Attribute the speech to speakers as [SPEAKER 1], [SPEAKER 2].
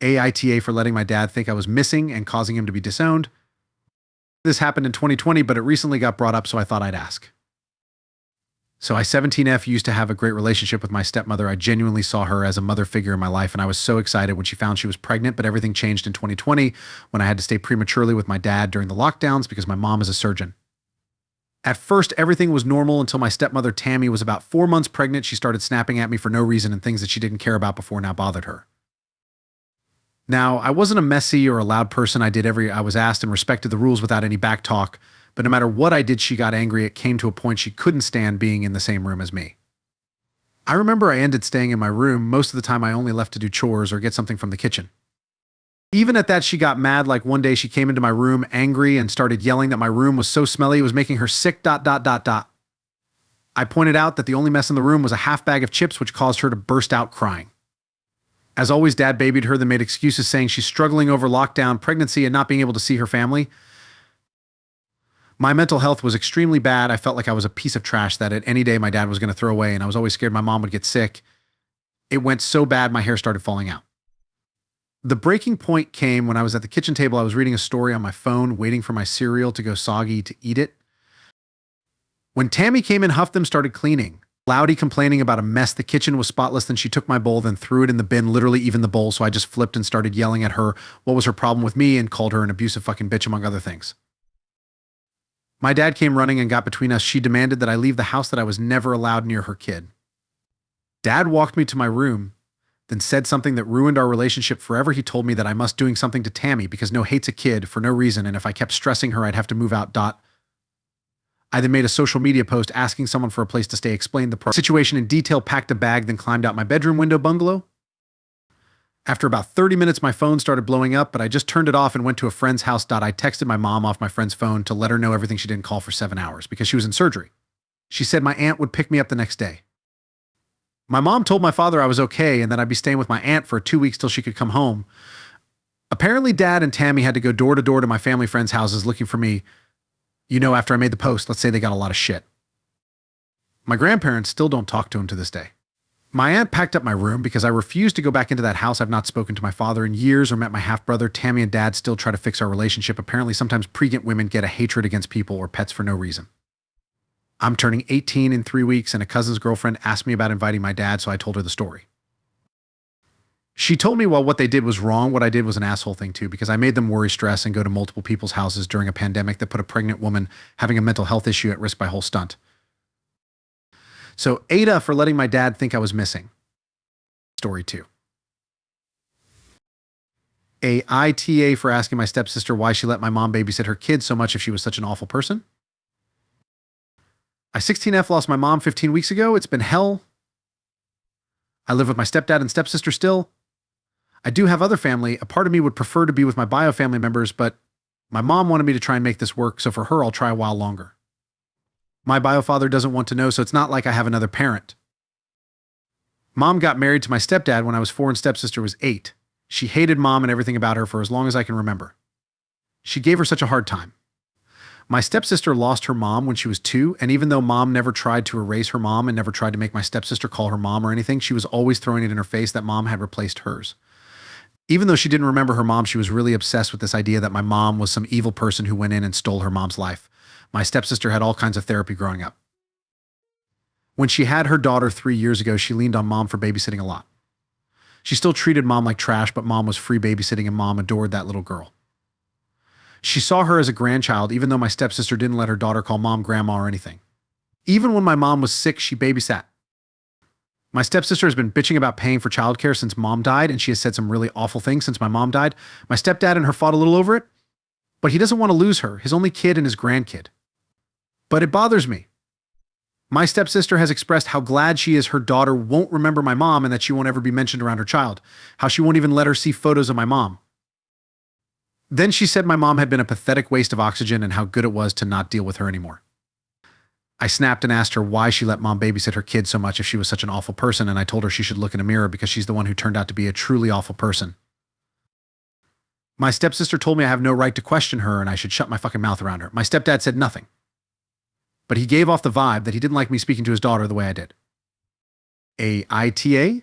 [SPEAKER 1] AITA for letting my dad think I was missing and causing him to be disowned. This happened in 2020, but it recently got brought up, so I thought I'd ask. So I 17F used to have a great relationship with my stepmother. I genuinely saw her as a mother figure in my life, and I was so excited when she found she was pregnant, but everything changed in 2020 when I had to stay prematurely with my dad during the lockdowns because my mom is a surgeon. At first, everything was normal until my stepmother Tammy was about 4 months pregnant. She started snapping at me for no reason, and things that she didn't care about before now bothered her. Now, I wasn't a messy or a loud person. I did I was asked and respected the rules without any back talk. But no matter what I did, she got angry. It came to a point she couldn't stand being in the same room as me. I remember I ended staying in my room. Most of the time I only left to do chores or get something from the kitchen. Even at that, she got mad. Like one day she came into my room angry and started yelling that my room was so smelly it was making her sick. I pointed out that the only mess in the room was a half bag of chips, which caused her to burst out crying. As always, Dad babied her, then made excuses saying she's struggling over lockdown, pregnancy, and not being able to see her family. My mental health was extremely bad. I felt like I was a piece of trash that at any day my dad was going to throw away, and I was always scared my mom would get sick. It went so bad my hair started falling out. The breaking point came when I was at the kitchen table. I was reading a story on my phone, waiting for my cereal to go soggy to eat it. When Tammy came in, huffed them, started cleaning. Loudy complaining about a mess. The kitchen was spotless. Then she took my bowl, then threw it in the bin, literally even the bowl. So I just flipped and started yelling at her what was her problem with me and called her an abusive fucking bitch, among other things. My dad came running and got between us. She demanded that I leave the house, that I was never allowed near her kid. Dad walked me to my room, then said something that ruined our relationship forever. He told me that I must doing something to Tammy because no hate's a kid for no reason, and if I kept stressing her, I'd have to move out. I then made a social media post asking someone for a place to stay, explained the situation in detail, packed a bag, then climbed out my bedroom window bungalow. After about 30 minutes, my phone started blowing up, but I just turned it off and went to a friend's house. I texted my mom off my friend's phone to let her know everything. She didn't call for 7 hours because she was in surgery. She said my aunt would pick me up the next day. My mom told my father I was okay and that I'd be staying with my aunt for 2 weeks till she could come home. Apparently, Dad and Tammy had to go door to door to my family friends' houses looking for me. You know, after I made the post, let's say they got a lot of shit. My grandparents still don't talk to him to this day. My aunt packed up my room because I refused to go back into that house. I've not spoken to my father in years or met my half-brother. Tammy and Dad still try to fix our relationship. Apparently, sometimes pregnant women get a hatred against people or pets for no reason. I'm turning 18 in 3 weeks, and a cousin's girlfriend asked me about inviting my dad, so I told her the story. She told me, well, what they did was wrong. What I did was an asshole thing too, because I made them worry, stress, and go to multiple people's houses during a pandemic that put a pregnant woman having a mental health issue at risk by whole stunt. So AITA for letting my dad think I was missing. Story 2. AITA for asking my stepsister why she let my mom babysit her kids so much if she was such an awful person. I 16F lost my mom 15 weeks ago. It's been hell. I live with my stepdad and stepsister still. I do have other family. A part of me would prefer to be with my bio family members, but my mom wanted me to try and make this work, so for her, I'll try a while longer. My bio father doesn't want to know, so it's not like I have another parent. Mom got married to my stepdad when I was 4 and stepsister was 8. She hated mom and everything about her for as long as I can remember. She gave her such a hard time. My stepsister lost her mom when she was 2, and even though mom never tried to erase her mom and never tried to make my stepsister call her mom or anything, she was always throwing it in her face that mom had replaced hers. Even though she didn't remember her mom, she was really obsessed with this idea that my mom was some evil person who went in and stole her mom's life. My stepsister had all kinds of therapy growing up. When she had her daughter 3 years ago, she leaned on mom for babysitting a lot. She still treated mom like trash, but mom was free babysitting and mom adored that little girl. She saw her as a grandchild, even though my stepsister didn't let her daughter call mom grandma or anything. Even when my mom was sick, she babysat. My stepsister has been bitching about paying for childcare since mom died, and she has said some really awful things since my mom died. My stepdad and her fought a little over it, but he doesn't want to lose her, his only kid and his grandkid. But it bothers me. My stepsister has expressed how glad she is her daughter won't remember my mom and that she won't ever be mentioned around her child, how she won't even let her see photos of my mom. Then she said my mom had been a pathetic waste of oxygen and how good it was to not deal with her anymore. I snapped and asked her why she let mom babysit her kids so much if she was such an awful person, and I told her she should look in a mirror because she's the one who turned out to be a truly awful person. My stepsister told me I have no right to question her and I should shut my fucking mouth around her. My stepdad said nothing, but he gave off the vibe that he didn't like me speaking to his daughter the way I did. AITA?